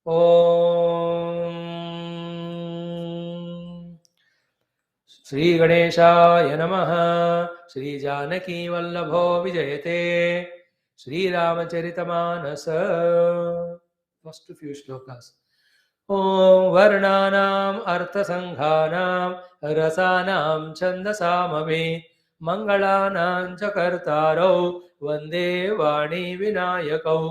ओम श्री गणेशाय नमः। श्री जानकी वल्लभो विजयते। श्री रामचरितमानस। First few shlokas. ओम वर्णानाम् अर्थसंघानां रसानां छन्दसामपि मंगलानां च कर्तारौ वन्दे वाणी विनायकौ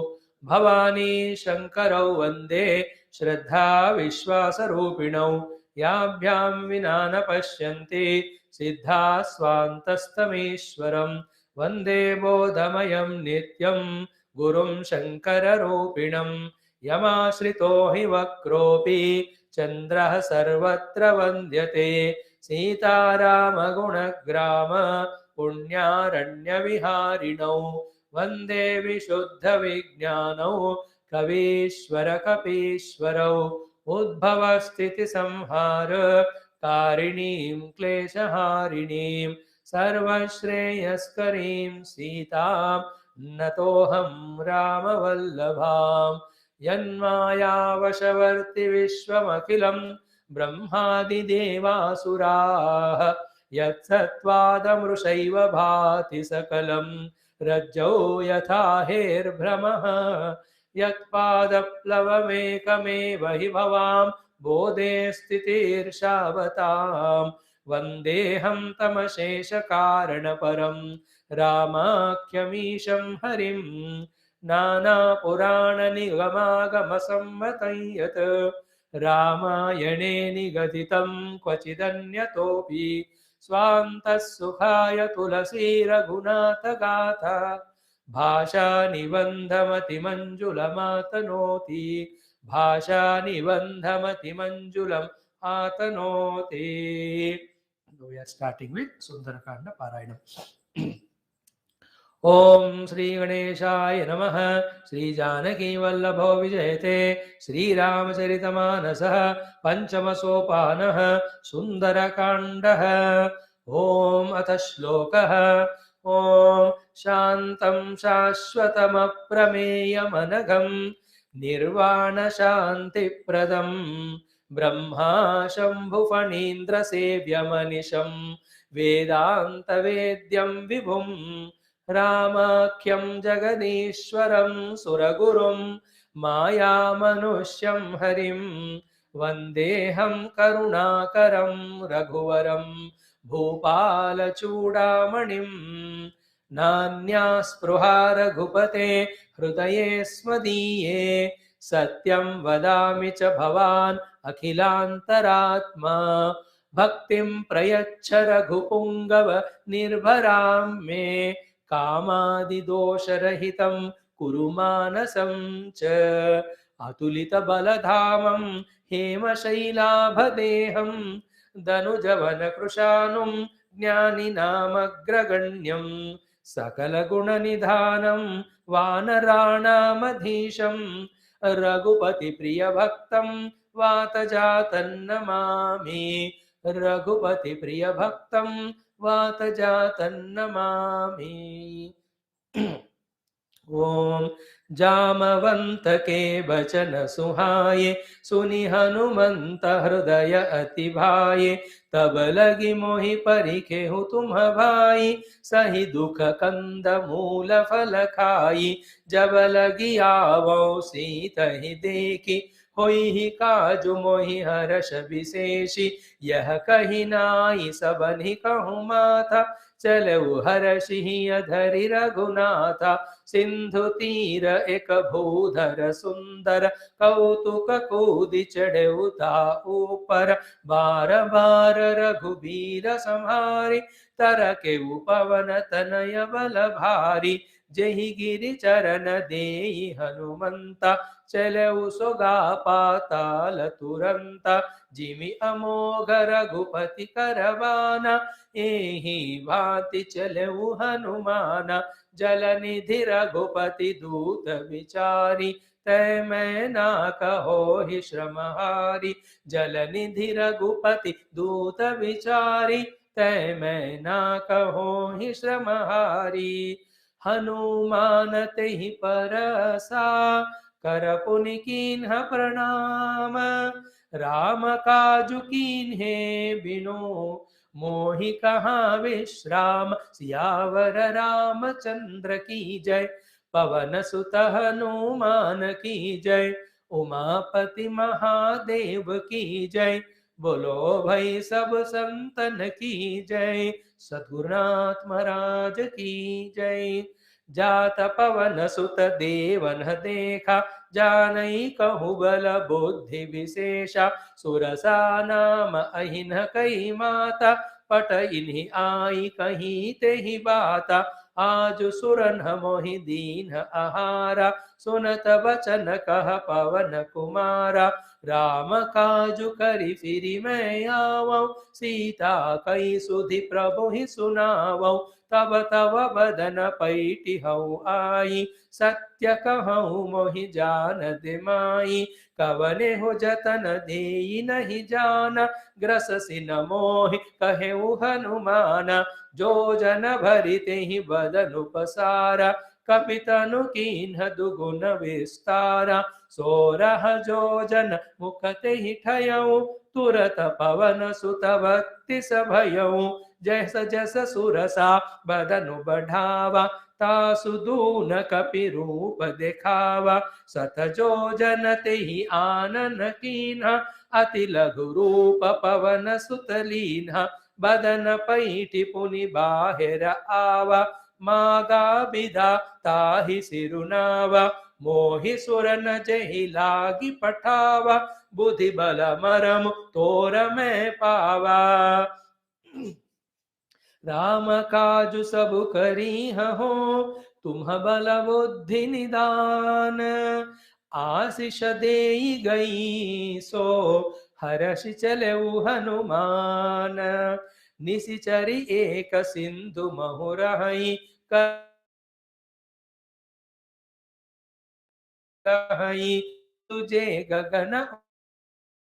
भवानी शंकरौ वन्दे श्रद्धा विश्वासरूपिणौ याभ्यां विना न पश्यन्ति सिद्धा स्वान्तस्तमीश्वरं वन्दे बोधमयं नित्यं गुरुं शङ्कररूपिणम् यमाश्रितो हि वक्रोऽपि चन्द्रः सर्वत्र वन्द्यते सीतारामगुणग्राम पुण्यारण्यविहारिणौ वन्दे विशुद्धविज्ञानौ कवीश्वरकपीश्वरौ उद्भवस्थितिसंहार कारिणीं क्लेशहारिणीं सर्वश्रेयस्करीं सीतां नतोऽहं रामवल्लभाम् यन्मायावशवर्ति विश्वमखिलं ब्रह्मादिदेवासुराः यत्सत्त्वादमृषैव भाति सकलं रज्जौ यथा हेर्भ्रमः यत्पादप्लवमेकमेव हि भवां बोधे स्थितिर्षावतां वन्देऽहं तमशेषकारणपरं रामाख्यमीशं हरिम् नानापुराणनिगमागमसम्मतं यत् रामायणे निगदितं क्वचिदन्यतोऽपि स्वान्तः सुखाय तुलसीरघुनाथगाथा भाषानिबन्धमतिमञ्जुलमातनोति भाषानिबन्धमतिमञ्जुलम् आतनोति. We are starting with Sundarakanda Parayana. ओम श्री गणेशाय नमः। श्री जानकी वल्लभो विजयते। श्री रामचरितमानसः पंचम सोपानः सुंदरकांडः। ओम अथ श्लोकः। ओम शान्तं शाश्वतमप्रमेयमनघं निर्वाणशान्तिप्रदं ब्रह्मा शम्भुफणीन्द्रसेव्यमनिशं वेदान्तवेद्यं विभुं रामाख्यं जगदीश्वरं सुरगुरुं मायामनुष्यं हरिं वन्देऽहं करुणाकरं रघुवरं भूपालचूडामणिम् नान्या स्पृहा रघुपते हृदये स्मदीये सत्यं वदामि च भवान् अखिलान्तरात्मा भक्तिं प्रयच्छ रघुपुङ्गव निर्भरां मे कामादिदोषरहितं कुरु मानसं च अतुलितबलधामं हेमशैलाभदेहं दनुजवनकृशानुं ज्ञानिनामग्रगण्यं सकलगुणनिधानं वानराणामधीशं रघुपतिप्रियभक्तं वातजातन्नमामि रघुपतिप्रियभक्तं वातजातन्नमामि। ओम जामवंतके बचन सुहाये सुनि हनुमंत हृदय अति भाये तब लगी मोहि परिखेहु तुम भाई सही दुख कंद मूल फल खाई जब लगी आवो सीत ही देखी होई ही काजु मोहि हर्ष विशेषी यह कही नाई सबनि कहूँ माथा चलऊ हर्षि अधरि रघुनाथा सिंधु तीर एक भूधर सुंदर कौतुक कूदि चढ़ऊ ऊपर बार बार रघुबीर संहारी तरके पवन तनय बल भारी जहि गिरि चरण देई हनुमंता चलऊ सोगा पाताल तुरंता जिमि अमोघ रघुपति करवाना एहि भांति चलऊ हनुमाना जलनिधि रघुपति दूत विचारी तय मैं ना कहो ही श्रमहारी जलनिधि रघुपति दूत विचारी तय मैं ना कहो ही श्रमहारी हनुमान तेहि परसा कर पुनि कीन्ह प्रणाम। राम काजु कीन्हे बिनु मोहि कहाँ विश्राम। सियावर रामचंद्र की जय। पवन सुत हनुमान की जय। उमापति महादेव की जय। बोलो भाई सब संतन की जय। सद्गुरुनाथ महाराज की जय। जात पवन सुत देवन देखा। जानई कहु बल बुद्धि विशेषा। सुरसा नाम अहिन कई माता। पट इन्हीं आई कहीं ते ही बाता। आज सुरन मोहि दीन आहारा। सुनत बचन कह पवन कुमारा। राम काजु करि फिरि मैं आवऊं। सीता कई सुधि प्रभु ही सुनावऊं। तब तब बदन पैठी हऊ आई। सत्य कहूँ मोहि जानत माई। कवने हो जतन देई नहीं जाना। ग्रस सिन मोहि कहेउ हनुमान। जो जन भरि तेहि बदन उपसारा। कपितनु कीन्ह दुगुन विस्तारा। सोरह जो जन मुख तेहि ठयऊ। तुरत पवन सुत बत्तीस भयऊ। जैस जैस सुरसा बदनु बढ़ावा। तासु दून कपि रूप देखावा। सत जो जन तेहि आनन कीन्हा। अति लघु रूप पवन सुत लीन्हा। बदन पैठी पुनि बाहिर आवा। मागा बिधा ताहि सिरुनावा। मोहि सुरन जेहि लागी पठावा। बुद्धि बल मरम तोर मैं पावा। राम काजु सब करी हो। तुम बल बुद्धि निदान। आशीष देई गई सो हर्ष चलेउ हनुमान। निशिचरी एक सिंधु महु रहई। कहीं तुझे गगन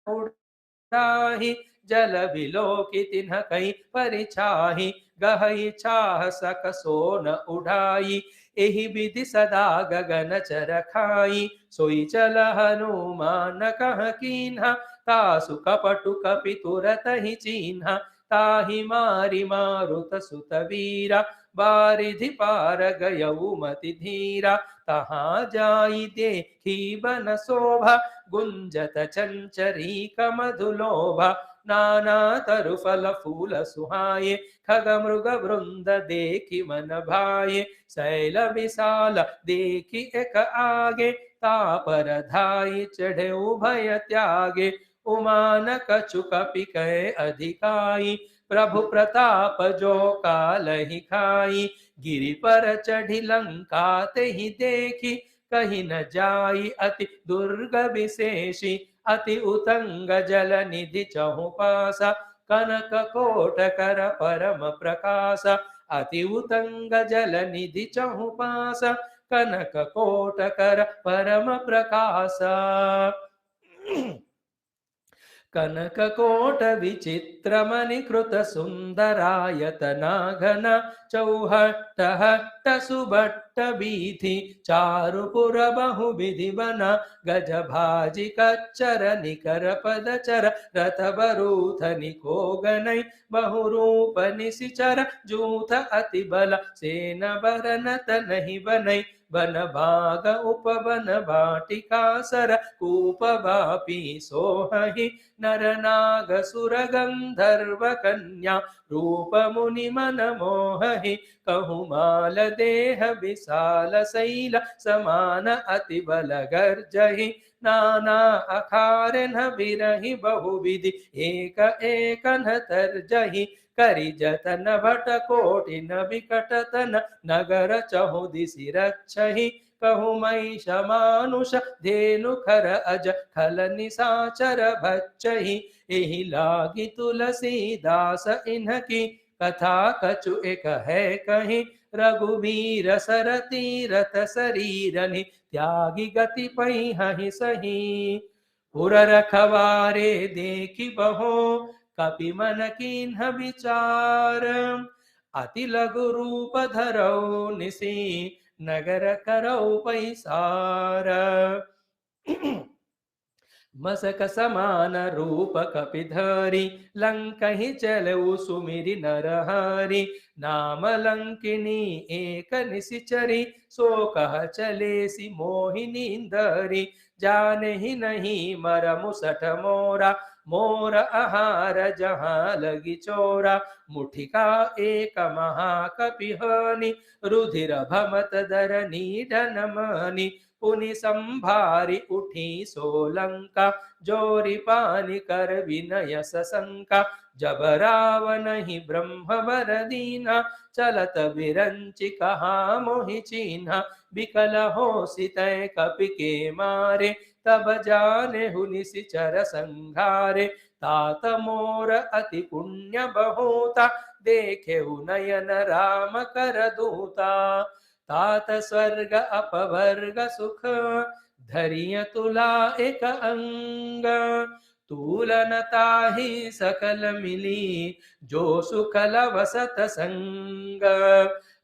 उड़ाही। जल बिलोकी तिन्ह कहीं परिछाही। गहई छाह सक सोन उड़ाई। एहि विधि सदा गगन चर खाई। सोई चल हनुमान कह कीन्हा। तासु कपटु कपि तुरत ही चीन्हा। ताहि मारि मारुत सुत वीरा। बारिधि पार गयऊ मति धीरा। तहाँ जाई देखी बन शोभा। गुंजत चंचरी मधुलोभा। नाना तरु फल फूल सुहाये। खग मृग वृंद देखी मन भाये। शैल विशाल देखी एक आगे। तापर धाई चढ़े उभय त्यागे। उमान कछु कपि कहे अधिकाई। प्रभु प्रताप जो कालहि खाई। गिरि पर चढ़ी लंका तेहि देखी। कहीं न जाई अति दुर्ग विशेषी। अति उतंग जल निधि चहु पासा। कनक कोट कर परम प्रकाश। अति उतंग जल निधि चहु पासा। कनक कोट कर परम प्रकाश। कनक कोट विचित्र मणिकृत सुंदरायतना घन। चौहट्ट हट्ट सुबट्ट बीथि। चारुपुर बहु विधि बना। गज भाजी कच्चर निकर पदचर। रथ बरूथ निको गनई। बहु रूप निशिचर जूथ अति बल। सेन बरनत नहीं बनई। बन भाग उपवन बाटिका सर। कूप बापी सोहहि। नर नाग सुर गंधर्व कन्या। रूप मुनि मन मोहहि। कहु माल देह विशाल शैल। समान अति बल गर्जहि। नाना अखार न बिरहि बहुविधि। एक एक न तर्जहि। करि जतन भट कोटि न बिकट तन। नगर चहु दिसि रक्षहि। कहु महिष मानुष धेनु खर अज। खल निसाचर भक्षहि। एहि लागी तुलसीदास इन्हकी। कथा कछु एक है कहीं। रघुबीर सर तीरथ शरीरनि। त्यागी गति पई सही। पुर रखवारे देखी बहो। कपि मन कीन्ह विचार। अति लघु रूप धरऊ निसी। नगर करऊ पैसार। मसक समान रूप कपिधरी लंकहि चलऊ सुमिरि नरहरि नाम लंकिनी एक निशिचरी सो कह चले सी मोहिनी इंदरी जाने ही नहीं मरमु सठ मोरा मोर आहार जहाँ लगी चोरा मुठिका एक महाकपिहनि रुधिर भमत धरनी धनमनि पुनि संभारी उठी सोलंका जोरी पानी कर विनय सशंका जब रावण ही ब्रह्म वर दीना चलत बिरंचि कहा मोहि चीन्हा बिकल हो सितय कपि के मारे तब जाने हुनि सिचर संघारे तात मोर अति पुण्य बहुता देखे नयन राम कर दूता तात स्वर्ग अपवर्ग सुख धरिय तुला एक अंग तूलन ताहि सकल मिली जो सुखल वसत संग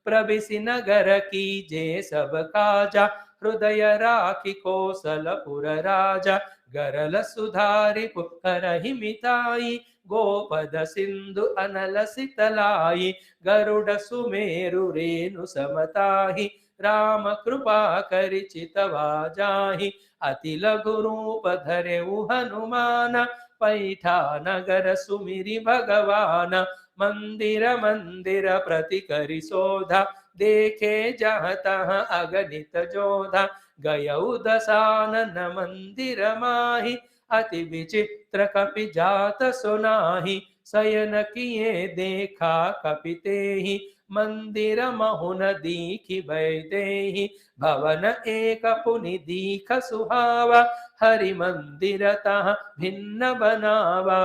प्रबिसि नगर की जे सब काजा हृदय राखी कौशलपुर राजा गरल सुधारि पुरहि मिताई गोपद सिंधु अनल सितलाई गरुड़ सुमेरु रेणु समताहि राम कृपा करि चितवा जाहि अति लघु रूप धरेउ हनुमान पैठा नगर सुमिरि भगवान मंदिर मंदिर प्रति करि शोधा देखे जहाँ तहाँ अगणित जोधा गयउ दसानन मंदिर माहि अति विचित्र कपि जात सुनाहि शयन किए देखा कपि तेहि मंदिर महुन दीखि बैदेहि भवन एक पुनि दीख सुहावा हरि मंदिर तहाँ भिन्न बनावा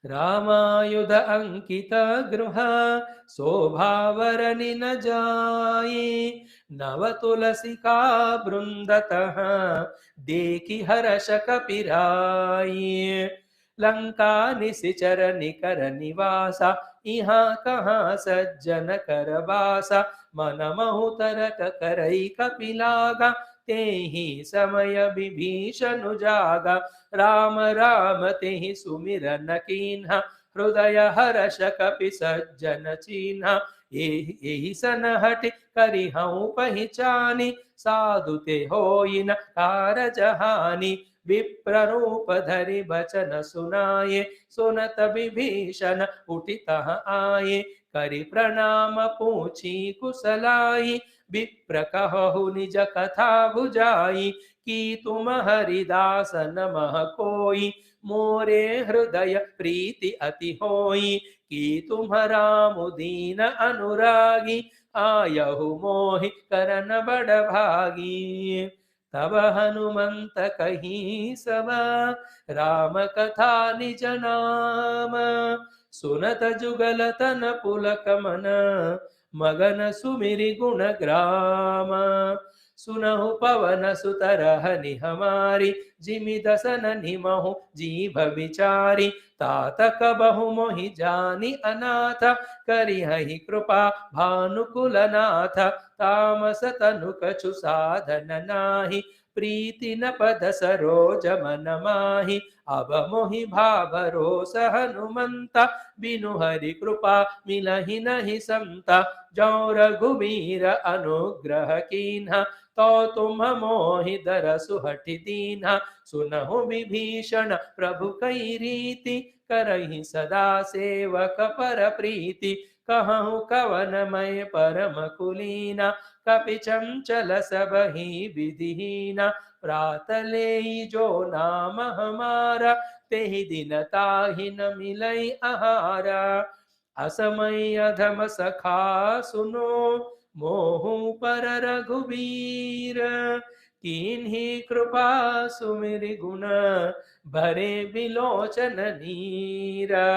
रामायुध अंकित गृह शोभावरनि न जाई नव तुलसिका बृंदतः देखि हर्ष कपिराई लंका निशिचर निकर निवासा यहाँ कहाँ सज्जन कर बासा मन महु तरक करई कपिलागा तेहि समय विभीषण जागा राम राम तेहि सुमिरन कीन्हा हृदय हर्ष कपि सज्जन चीन्हा एहि सन हटि करिहउ पहिचानी साधु ते होई न कारज हानि विप्र रूप धरि बचन सुनाये सुनत विभीषण उठि तह आये करि प्रणाम पूछी कुशलाई विप्र कहु निज कथा बुझाई कि तुम हरिदास नमः कोई मोरे हृदय प्रीति अति होई कि तुम राम दीन अनुरागी आयहु मोहि करन बड़ भागी तब हनुमंत कही सब राम कथा निज नाम सुनत जुगल तन पुलक मन मगन सुमिरि गुण ग्राम सुनहु पवन सुत रहनि हमारी जिमि दसन निमहु जीभ विचारी तात कबहु मोहि जानि अनाथ करिहहि कृपा भानुकुल नाथ तामस तनु कछु साधन नाही प्रीति न पद सरोज मन माहि अब मोहि भावरोस हनुमंता बिनु हरि कृपा मिलहि नहीं संता जौ रघुबीर अनुग्रह कीन्हा तो तुम मोहि दरसु हठि दीन्हा सुनहु विभीषण प्रभु कई रीति करहि सदा सेवक पर प्रीति कहूँ कवन मय परम कुलीना कपि चंचल सबहि विधिहीना प्रात लेई जो नाम हमारा तेहि दिन ताहि न मिलई आहारा असमय अधम सखा सुनो मोहु पर रघुबीर कीन्ही कृपा सुमिरि गुण भरे बिलोचन नीरा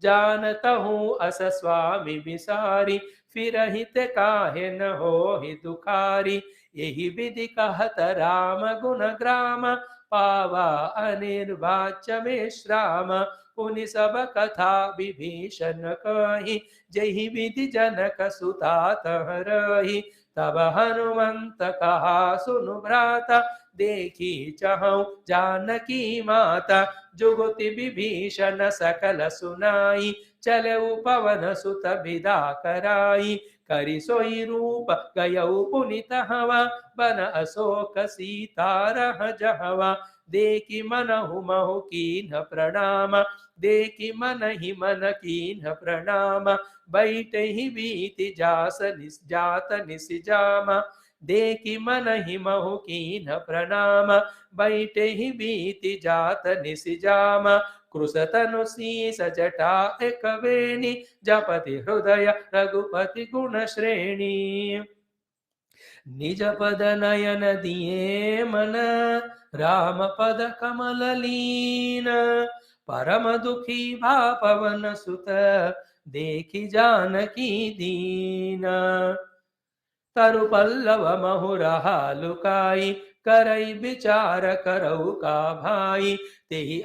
जानतहु अस स्वामी बिसारी फिरहित काहे न होहि दुखारी यही विधि कहत राम गुण ग्राम पावा अनिर्वाच्य विश्राम पुनि सब कथा विभीषण कही जहि विधि जनक सुता तह रही तब हनुमंत कहा सुनु भ्राता, देखी चहु जानकी माता। जुगुति विभीषण सकल सुनाई, चलऊ पवन सुत बिदा कराई। करि सोई रूप गयऊ पुनित हवा, बन अशोक सीता रह जहवा। देखि मनहु महु कीन्ह प्रणाम, देखि मनहि मन कीन्ह प्रणाम। बैठहि बीति जात निसिजामा, देखि मनहि महु कीन्ह प्रणाम। बैठहि बीति जात निसिजामा, कृशतनु शीस जटा एक वेणी। जपति हृदय रघुपति गुण श्रेणी। निज पद नयन दिए मन, राम पद कमल लीन। परम दुखी भा पवन सुत, देखि जानकी दीन। तरु पल्लव महुरहा लुकाई, करई विचार करऊ का भाई। तेहि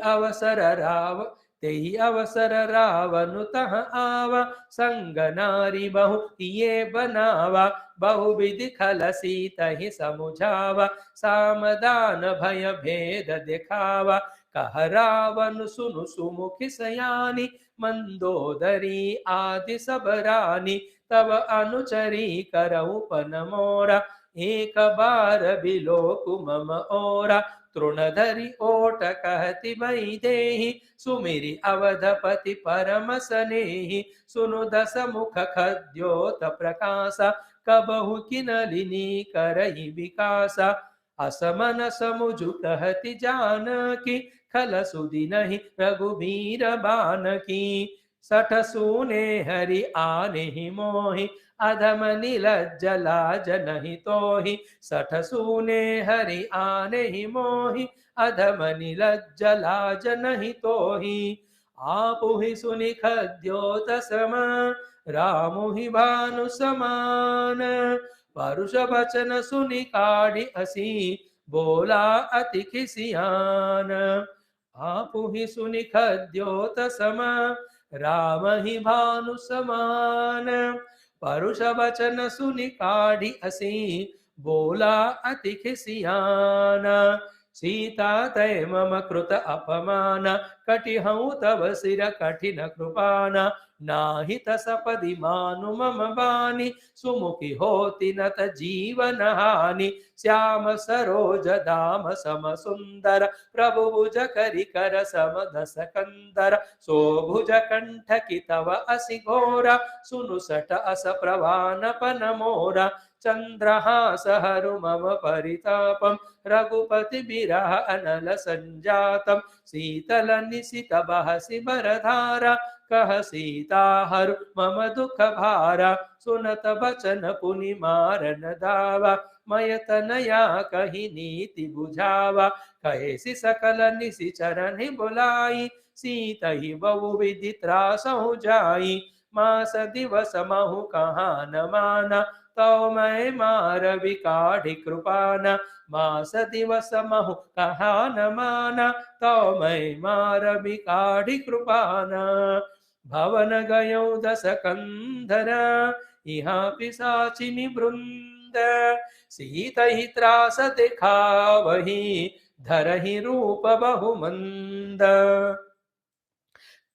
अवसर रावनु तह आवा, संग नारी बहु किए बनावा। बहु विधि खल सीतहि समुझावा, सामदान भय भेद दिखावा। कह रावण सुनु सुमुखि सयानी, मंदोदरी आदि सब रानी। तब अनुचरी करऊ पन मोरा, एक बार बिलोकु मम ओरा। तृणधरि ओट कहति भई देहि, सुमिरि अवधपति परम सनेहि। सुनु दस मुख खद्योत प्रकाशा, कबहु किनलिनी करहि विकासा। असमन समुझु कहति जानकी, खल सुदिनहि रघुबीर बानकी। सठ सूने हरि आनेहि मोहि, अधम नीलज्ज लाज नहीं तोहि। सठ सूने हरि आनेहि मोहि, अधम नीलज्ज लाज नहीं तोहि। आपुहि सुनि खद्योत सम, रामु ही भानु समान। परुष बचन सुनि काढ़ी असी, बोला अति खिसियान। आपुहि सुनि खद्योत सम, राम ही भानु समान। परुष वचन सुनि काढ़ी असी, बोला अति खिसियान। सीता तय मम कृत अपमान, कटिहऊँ तब सिर कठिन कृपाना। नाहित सपदि मानु मम बानी, सुमुखी होति नत जीवन हानि। श्याम सरोज दाम सम सुंदर, प्रभु भुज करि कर सम दस कंदर। सोभुज कंठ की तव असि घोरा, सुनु सट अस प्रवान पन मोरा। चंद्रहास हरु मम परितापम, रघुपति बिरह अनल संजातम। शीतल निशित बहसि बरधारा, कह सीता हरु मम दुख भारा। सुनत बचन पुनि मारन धावा, मय तनया कही नीति बुझावा। कहेसि सकल निशिचरनि बुलाई, सीत ही बहु विधि त्रासहु जाई। मास दिवस महु कहाँ न माना, तो मैं मार विकाढ़ी कृपाना। मास दिवस महु कहाँ न माना, तो मैं मार विकाढ़ी कृपाना। भवन गयौ दस कंधर, यहाँ पिशाचिनी वृंद। सीत ही त्रास दिखावही, धरहि रूप बहुमंद।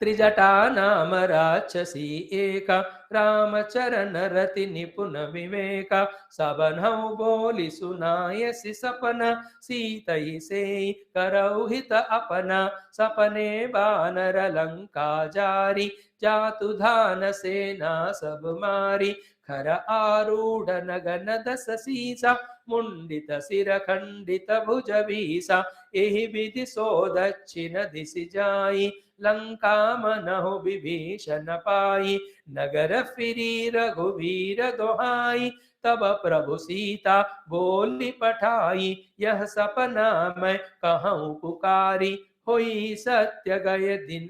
त्रिजटा नाम राक्षसी एका, रामचरण रति निपुण विवेका। सबनहु बोली सुनायसि सपना, सीतहि से करऊ हित अपना। सपने बानर लंका जारी, जातु धान सेना सब मारी। खर आरूढ़ नगन दस सीसा, मुंडित सिर खंडित भुज बीसा। एहि विधि सो दक्षिण दिशि जाई, लंका मनहु विभीषण पाई। नगर फिरी रघुवीर दोहाई, तब प्रभु सीता बोली पठाई। यह सपना मैं कहूँ पुकारी, होई सत्य गए दिन,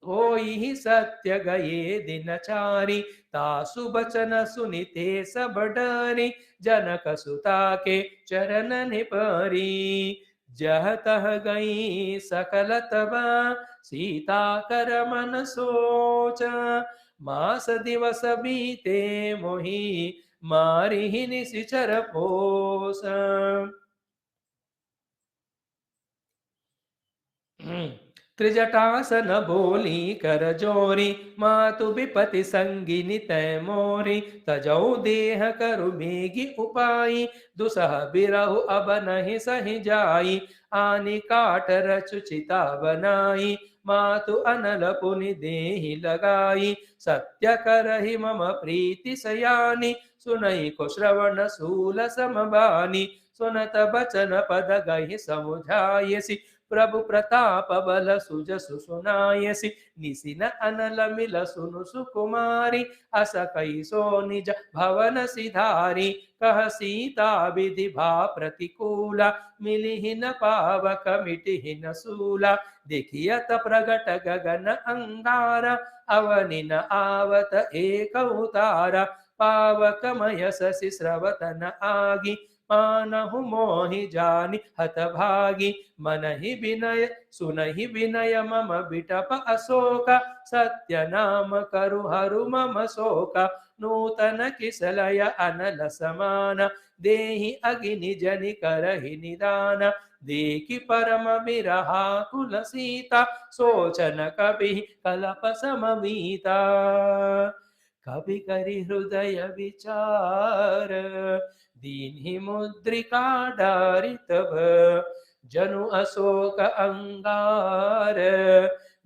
होई सत्य गए दिन चारी। तासु बचन सुनिते सब डरी, जनक सुता के चरण निपरी। जह तह गई सकल तबा, सीता कर मन सोच। मास दिवस बीते मोहि, मारी ही निशिचर पोस। त्रिजटासन बोली कर जोरी, मातु विपति संगिनी तय मोरी। तजौ देह करु मेगी उपाई, दुसह बिरहु अब नहीं सही जाई। आनी काट रचु चिता बनाई, मातु अनल पुनि देहि लगाई। सत्य करहि मम प्रीति सयानी, सुनई को श्रवण सूल समबानी। सुनत बचन पद गहि समुझायसि, प्रभु प्रताप बल सुजसु सुनायसि। निसिन अनल मिल सुनु सुकुमारी, अस कई सो निज भवन सिधारी। कह सीता विधि भा प्रतिकूला, मिलिहि न पावक मिटिहि न सूला। देखियत प्रगट गगन अंगारा, अवनि न आवत एक उतारा। पावक मय शशि स्रवत न आगी, मानहु मोहि जानि हतभागी। मनहि विनय सुनहि विनय मम बिटप अशोक, सत्य नाम करु हरु मम शोक। नूतन किसलय अनल समान, देहि अगिनि जनि करहि निदान। देखि परम बिरहाकुल सीता, सोचन कपि कलप समवीता। कवि करि हृदय विचार, दीन्हि मुद्रिका डारि तब। जनु अशोक अंगार,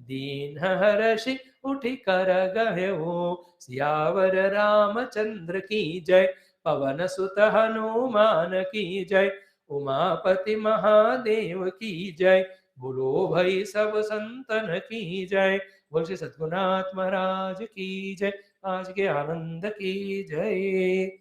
दीन हर्षि उठि कर गह्यो। सियावर रामचंद्र की जय, पवन सुत हनुमान की जय। उमापति महादेव की जय, बोलो भाई सब संतन की जय। बोल श्री सद्गुरुनाथ महाराज की जय। आज के आनंद की जय।